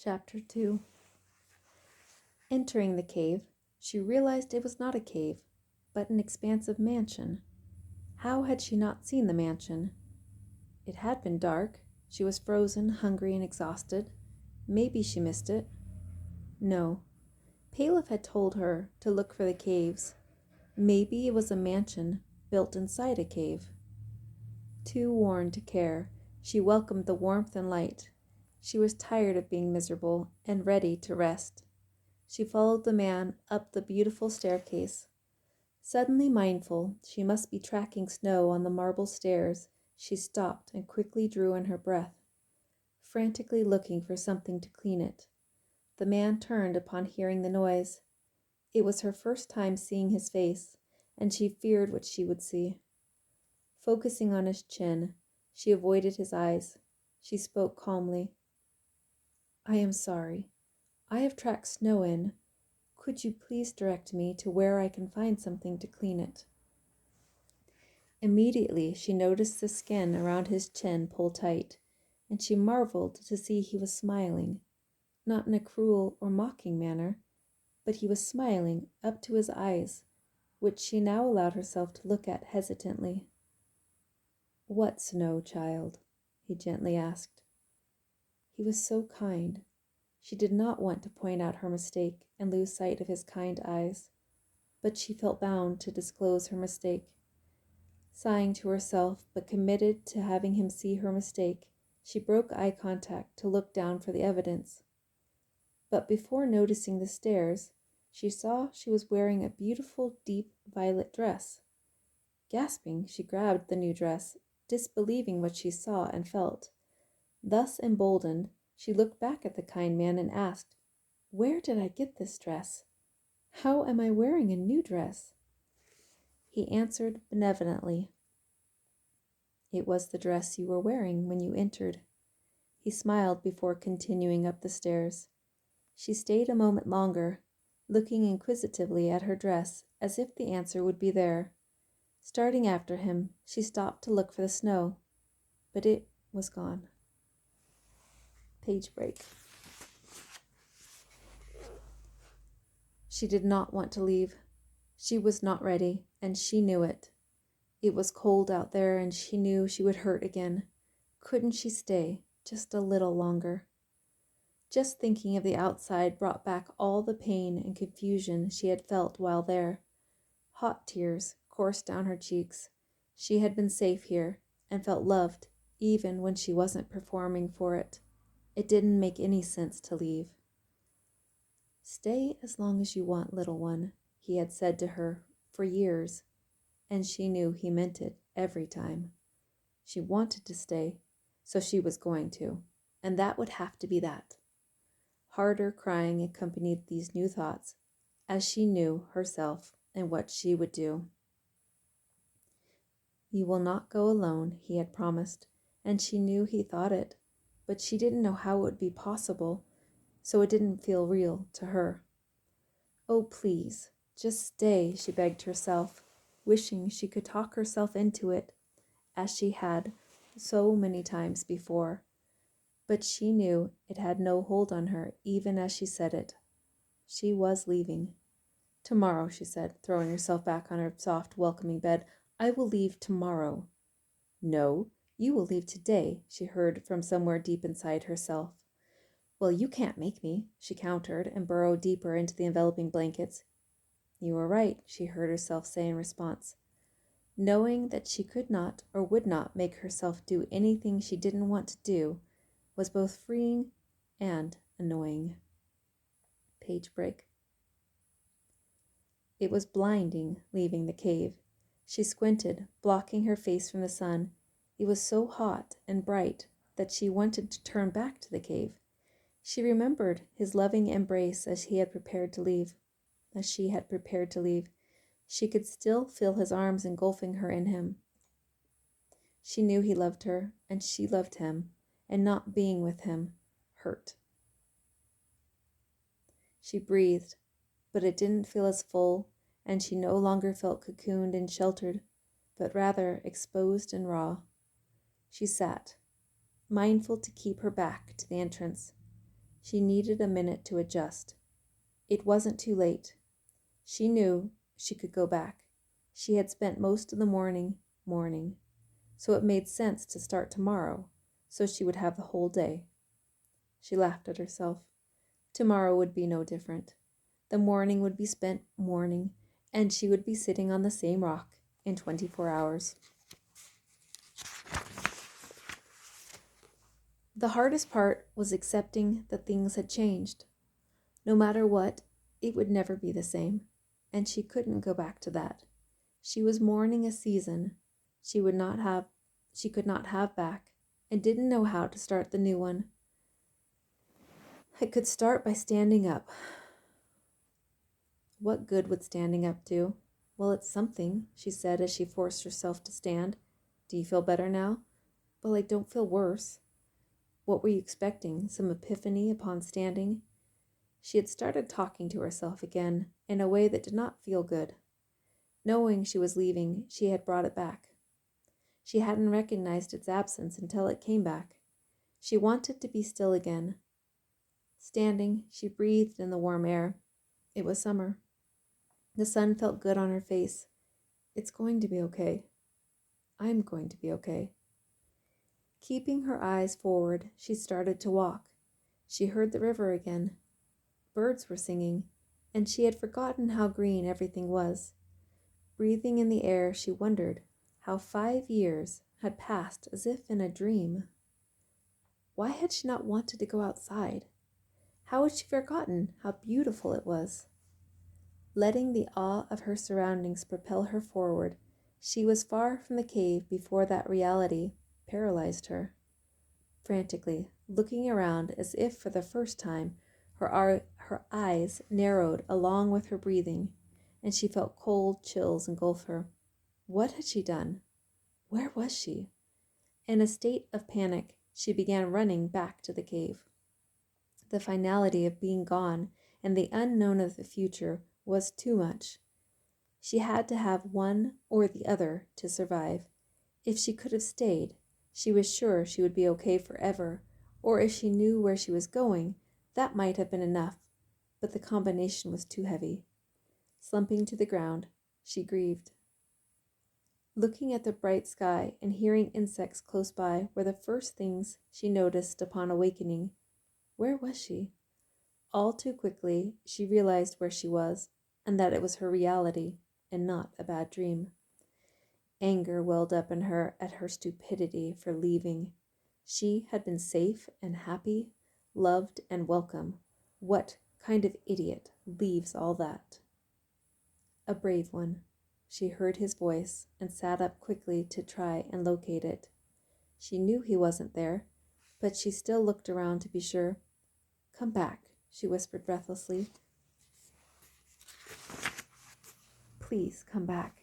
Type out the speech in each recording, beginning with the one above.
Chapter 2. Entering the cave, she realized it was not a cave, but an expansive mansion. How had she not seen the mansion? It had been dark. She was frozen, hungry, and exhausted. Maybe she missed it. No. Palef had told her to look for the caves. Maybe it was a mansion built inside a cave. Too worn to care, she welcomed the warmth and light. She was tired of being miserable and ready to rest. She followed the man up the beautiful staircase. Suddenly mindful she must be tracking snow on the marble stairs, she stopped and quickly drew in her breath, frantically looking for something to clean it. The man turned upon hearing the noise. It was her first time seeing his face, and she feared what she would see. Focusing on his chin, she avoided his eyes. She spoke calmly. "I am sorry. I have tracked snow in. Could you please direct me to where I can find something to clean it?" Immediately she noticed the skin around his chin pull tight, and she marveled to see he was smiling, not in a cruel or mocking manner, but he was smiling up to his eyes, which she now allowed herself to look at hesitantly. "What snow, child?" he gently asked. He was so kind. She did not want to point out her mistake and lose sight of his kind eyes, but she felt bound to disclose her mistake. Sighing to herself, but committed to having him see her mistake, she broke eye contact to look down for the evidence. But before noticing the stairs, she saw she was wearing a beautiful deep violet dress. Gasping, she grabbed the new dress, disbelieving what she saw and felt. Thus emboldened, she looked back at the kind man and asked, "Where did I get this dress? How am I wearing a new dress?" He answered benevolently, "It was the dress you were wearing when you entered." He smiled before continuing up the stairs. She stayed a moment longer, looking inquisitively at her dress as if the answer would be there. Starting after him, she stopped to look for the snow, but it was gone. Page break. She did not want to leave. She was not ready, and she knew it. It was cold out there, and she knew she would hurt again. Couldn't she stay just a little longer? Just thinking of the outside brought back all the pain and confusion she had felt while there. Hot tears coursed down her cheeks. She had been safe here and felt loved even when she wasn't performing for it. It didn't make any sense to leave. "Stay as long as you want, little one," he had said to her for years, and she knew he meant it every time. She wanted to stay, so she was going to, and that would have to be that. Harder crying accompanied these new thoughts, as she knew herself and what she would do. "You will not go alone," he had promised, and she knew he thought it, but she didn't know how it would be possible, so it didn't feel real to her. "Oh, please, just stay," she begged herself, wishing she could talk herself into it, as she had so many times before. But she knew it had no hold on her, even as she said it. She was leaving. "Tomorrow," she said, throwing herself back on her soft, welcoming bed. "I will leave tomorrow." "No, you will leave today," she heard from somewhere deep inside herself. "Well, you can't make me," she countered, and burrowed deeper into the enveloping blankets. "You are right," she heard herself say in response. Knowing that she could not or would not make herself do anything she didn't want to do was both freeing and annoying. Page break. It was blinding leaving the cave. She squinted, blocking her face from the sun. It was so hot and bright that she wanted to turn back to the cave. She remembered his loving embrace as she had prepared to leave. She could still feel his arms engulfing her in him. She knew he loved her, and she loved him, and not being with him hurt. She breathed, but it didn't feel as full, and she no longer felt cocooned and sheltered, but rather exposed and raw. She sat, mindful to keep her back to the entrance. She needed a minute to adjust. It wasn't too late. She knew she could go back. She had spent most of the morning mourning, so it made sense to start tomorrow, so she would have the whole day. She laughed at herself. Tomorrow would be no different. The morning would be spent mourning, and she would be sitting on the same rock in 24 hours. The hardest part was accepting that things had changed. No matter what, it would never be the same, and she couldn't go back to that. She was mourning a season she could not have back, and didn't know how to start the new one. I could start by standing up. What good would standing up do? Well, it's something, she said as she forced herself to stand. Do you feel better now? Well, I don't feel worse. What were you expecting? Some epiphany upon standing? She had started talking to herself again in a way that did not feel good. Knowing she was leaving, she had brought it back. She hadn't recognized its absence until it came back. She wanted to be still again. Standing, she breathed in the warm air. It was summer. The sun felt good on her face. It's going to be okay. I'm going to be okay. Keeping her eyes forward, she started to walk. She heard the river again. Birds were singing, and she had forgotten how green everything was. Breathing in the air, she wondered how 5 years had passed as if in a dream. Why had she not wanted to go outside? How had she forgotten how beautiful it was? Letting the awe of her surroundings propel her forward, she was far from the cave before that reality paralyzed her. Frantically, looking around as if for the first time, her eyes narrowed along with her breathing, and she felt cold chills engulf her. What had she done? Where was she? In a state of panic, she began running back to the cave. The finality of being gone and the unknown of the future was too much. She had to have one or the other to survive. If she could have stayed, she was sure she would be okay forever, or if she knew where she was going, that might have been enough, but the combination was too heavy. Slumping to the ground, she grieved. Looking at the bright sky and hearing insects close by were the first things she noticed upon awakening. Where was she? All too quickly, she realized where she was, and that it was her reality, and not a bad dream. Anger welled up in her at her stupidity for leaving. She had been safe and happy, loved and welcome. What kind of idiot leaves all that? A brave one. She heard his voice and sat up quickly to try and locate it. She knew he wasn't there, but she still looked around to be sure. Come back, she whispered breathlessly. Please come back.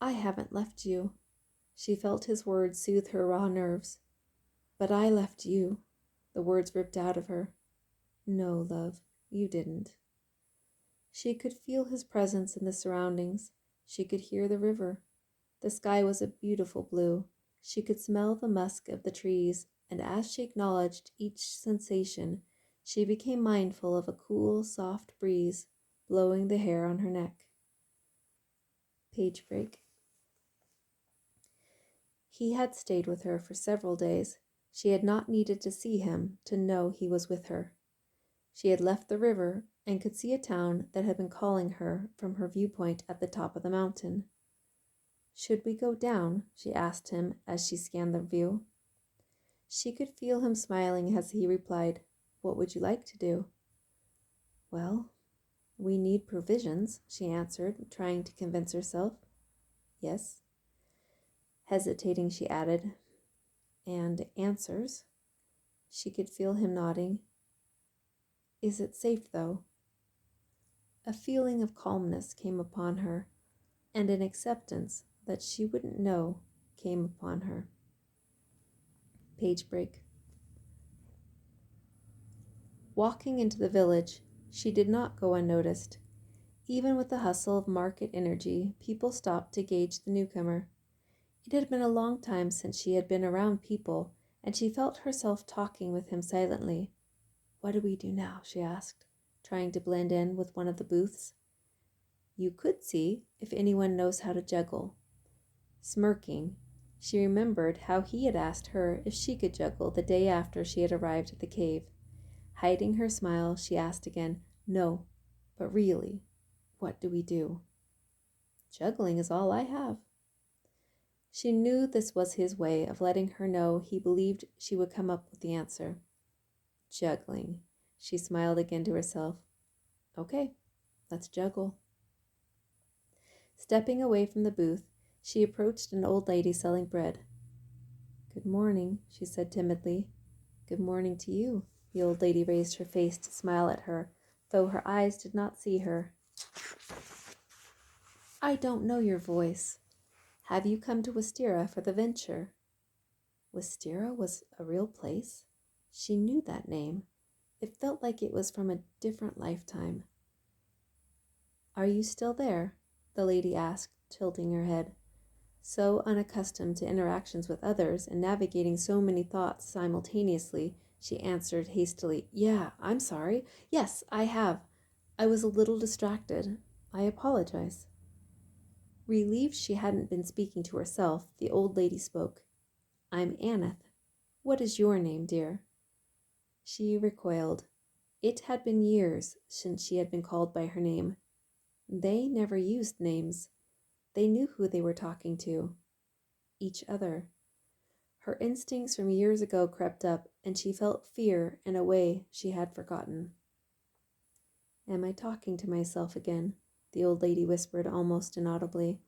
I haven't left you. She felt his words soothe her raw nerves. But I left you, the words ripped out of her. No, love, you didn't. She could feel his presence in the surroundings. She could hear the river. The sky was a beautiful blue. She could smell the musk of the trees, and as she acknowledged each sensation, she became mindful of a cool, soft breeze blowing the hair on her neck. Page break. He had stayed with her for several days. She had not needed to see him to know he was with her. She had left the river and could see a town that had been calling her from her viewpoint at the top of the mountain. Should we go down? She asked him as she scanned the view. She could feel him smiling as he replied, What would you like to do? Well, we need provisions, she answered, trying to convince herself. Yes. Hesitating, she added, and answers. She could feel him nodding. Is it safe, though? A feeling of calmness came upon her, and an acceptance that she wouldn't know came upon her. Page break. Walking into the village, she did not go unnoticed. Even with the hustle of market energy, people stopped to gauge the newcomer. It had been a long time since she had been around people, and she felt herself talking with him silently. "What do we do now?" she asked, trying to blend in with one of the booths. "You could see if anyone knows how to juggle." Smirking, she remembered how he had asked her if she could juggle the day after she had arrived at the cave. Hiding her smile, she asked again, "No, but really, what do we do?" "Juggling is all I have." She knew this was his way of letting her know he believed she would come up with the answer. Juggling. She smiled again to herself. "Okay, let's juggle." Stepping away from the booth, she approached an old lady selling bread. "Good morning," she said timidly. "Good morning to you." The old lady raised her face to smile at her, though her eyes did not see her. "I don't know your voice. Have you come to Wisteria for the venture?" Wisteria was a real place? She knew that name. It felt like it was from a different lifetime. "Are you still there?" the lady asked, tilting her head. So unaccustomed to interactions with others and navigating so many thoughts simultaneously, she answered hastily, "Yeah, I'm sorry. Yes, I have. I was a little distracted. I apologize." Relieved she hadn't been speaking to herself, the old lady spoke. "I'm Aneth. What is your name, dear?" She recoiled. It had been years since she had been called by her name. They never used names. They knew who they were talking to. Each other. Her instincts from years ago crept up, and she felt fear in a way she had forgotten. "Am I talking to myself again?" the old lady whispered almost inaudibly.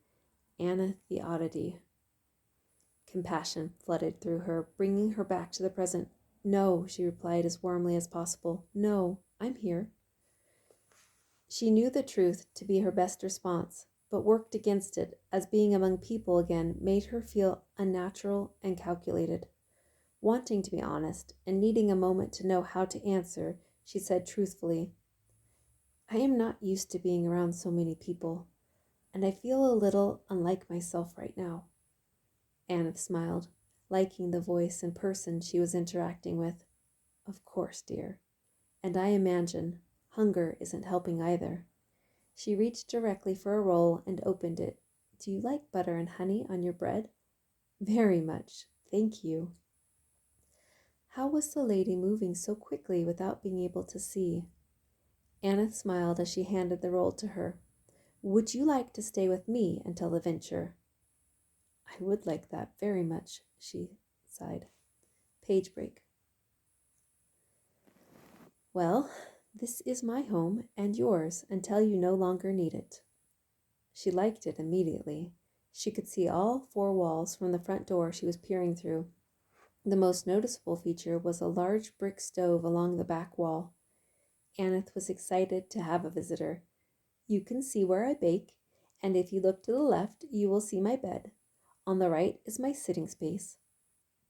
"Aneth the oddity." Compassion flooded through her, bringing her back to the present. "No," she replied as warmly as possible. "No, I'm here." She knew the truth to be her best response, but worked against it, as being among people again made her feel unnatural and calculated. Wanting to be honest, and needing a moment to know how to answer, she said truthfully, "I am not used to being around so many people, and I feel a little unlike myself right now." Aneth smiled, liking the voice and person she was interacting with. "Of course, dear. And I imagine hunger isn't helping either." She reached directly for a roll and opened it. "Do you like butter and honey on your bread?" "Very much, thank you." How was the lady moving so quickly without being able to see? Aneth smiled as she handed the roll to her. "Would you like to stay with me until the venture?" "I would like that very much," she sighed. Page break. "Well, this is my home and yours until you no longer need it." She liked it immediately. She could see all four walls from the front door she was peering through. The most noticeable feature was a large brick stove along the back wall. Aneth was excited to have a visitor. "You can see where I bake, and if you look to the left, you will see my bed. On the right is my sitting space.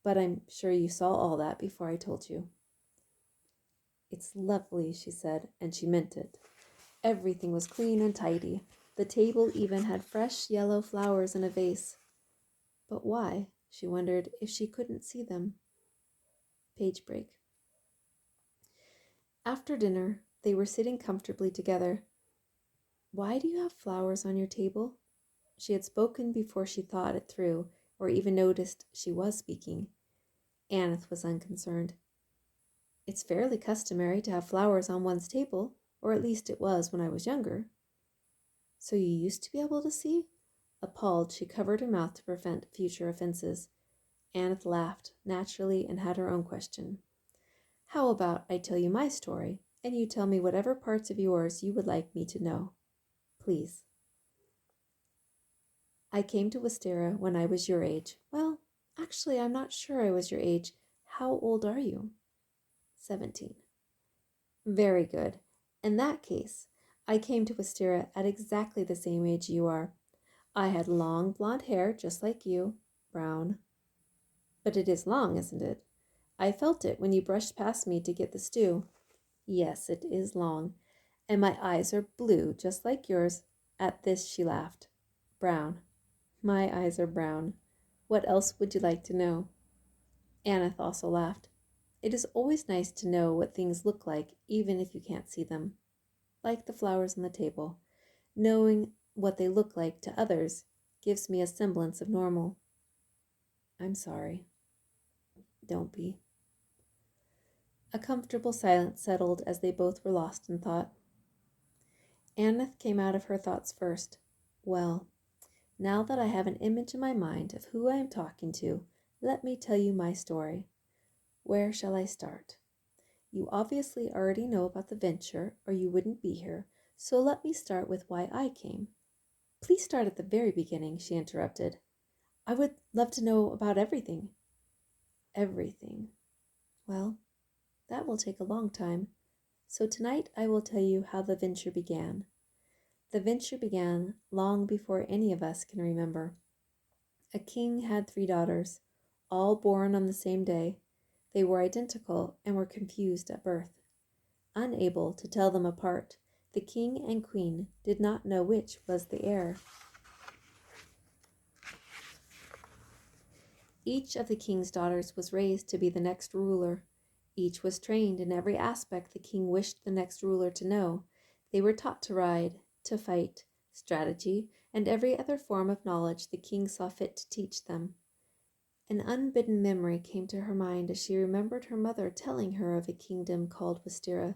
But I'm sure you saw all that before I told you." "It's lovely," she said, and she meant it. Everything was clean and tidy. The table even had fresh yellow flowers in a vase. But why, she wondered, if she couldn't see them? Page break. After dinner, they were sitting comfortably together. "Why do you have flowers on your table?" She had spoken before she thought it through, or even noticed she was speaking. Aneth was unconcerned. "It's fairly customary to have flowers on one's table, or at least it was when I was younger." "So you used to be able to see?" Appalled, she covered her mouth to prevent future offenses. Aneth laughed naturally and had her own question. "How about I tell you my story, and you tell me whatever parts of yours you would like me to know? Please." "I came to Wisteria when I was your age. Well, actually, I'm not sure I was your age. How old are you?" 17. "Very good. In that case, I came to Wisteria at exactly the same age you are. I had long blonde hair, just like you, brown. But it is long, isn't it? I felt it when you brushed past me to get the stew. Yes, it is long. And my eyes are blue, just like yours." At this she laughed. "Brown. My eyes are brown. What else would you like to know?" Aneth also laughed. It is always nice to know what things look like, even if you can't see them. Like the flowers on the table. Knowing what they look like to others gives me a semblance of normal. I'm sorry. Don't be. A comfortable silence settled as they both were lost in thought. Aneth came out of her thoughts first. Well, now that I have an image in my mind of who I am talking to, let me tell you my story. Where shall I start? You obviously already know about the venture, or you wouldn't be here, so let me start with why I came. Please start at the very beginning, she interrupted. I would love to know about everything. Everything. Well, that will take a long time, so tonight I will tell you how the venture began. The venture began long before any of us can remember. A king had 3 daughters, all born on the same day. They were identical and were confused at birth. Unable to tell them apart, the king and queen did not know which was the heir. Each of the king's daughters was raised to be the next ruler. Each was trained in every aspect the king wished the next ruler to know. They were taught to ride, to fight, strategy, and every other form of knowledge the king saw fit to teach them. An unbidden memory came to her mind as she remembered her mother telling her of a kingdom called Wisteria.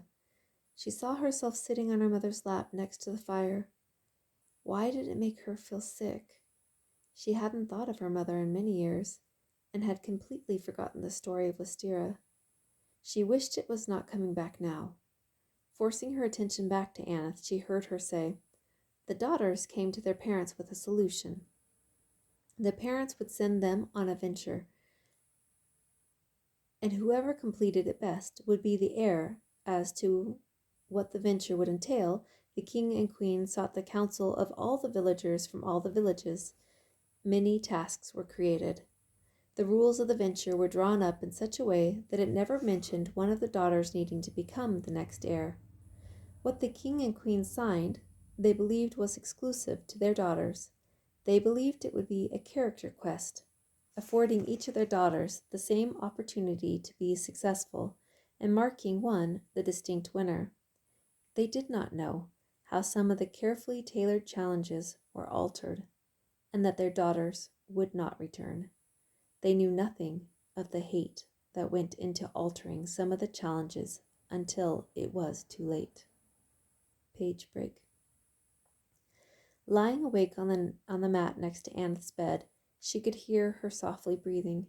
She saw herself sitting on her mother's lap next to the fire. Why did it make her feel sick? She hadn't thought of her mother in many years, and had completely forgotten the story of Wisteria. She wished it was not coming back now. Forcing her attention back to Aneth, she heard her say, the daughters came to their parents with a solution. The parents would send them on a venture, and whoever completed it best would be the heir. As to what the venture would entail, the king and queen sought the counsel of all the villagers from all the villages. Many tasks were created. The rules of the venture were drawn up in such a way that it never mentioned one of the daughters needing to become the next heir. What the king and queen signed, they believed was exclusive to their daughters. They believed it would be a character quest, affording each of their daughters the same opportunity to be successful, and marking one the distinct winner. They did not know how some of the carefully tailored challenges were altered, and that their daughters would not return. They knew nothing of the hate that went into altering some of the challenges until it was too late. Page break. Lying awake on the mat next to Aneth's bed, she could hear her softly breathing.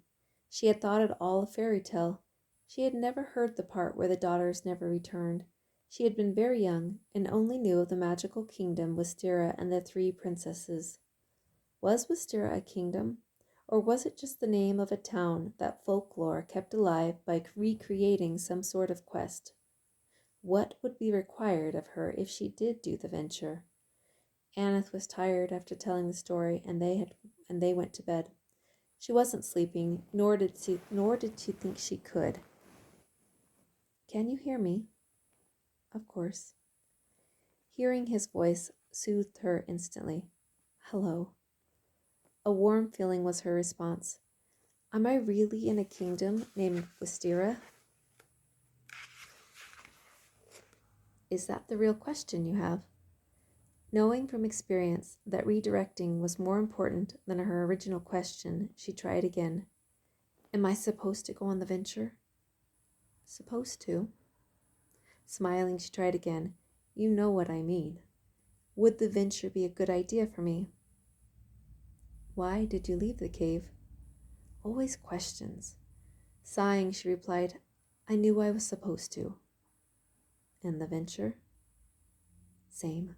She had thought it all a fairy tale. She had never heard the part where the daughters never returned. She had been very young and only knew of the magical kingdom Wisteria and the 3 princesses. Was Wisteria a kingdom, or was it just the name of a town that folklore kept alive by recreating some sort of quest? What would be required of her if she did do the venture? Aneth was tired after telling the story, and they went to bed. She wasn't sleeping, nor did she think she could. Can you hear me? Of course. Hearing his voice soothed her instantly. Hello. A warm feeling was her response. Am I really in a kingdom named Wisteria? Is that the real question you have? Knowing from experience that redirecting was more important than her original question, she tried again. Am I supposed to go on the venture? Supposed to? Smiling, she tried again. You know what I mean. Would the venture be a good idea for me? Why did you leave the cave? Always questions. Sighing, she replied, I knew I was supposed to. And the venture? Same.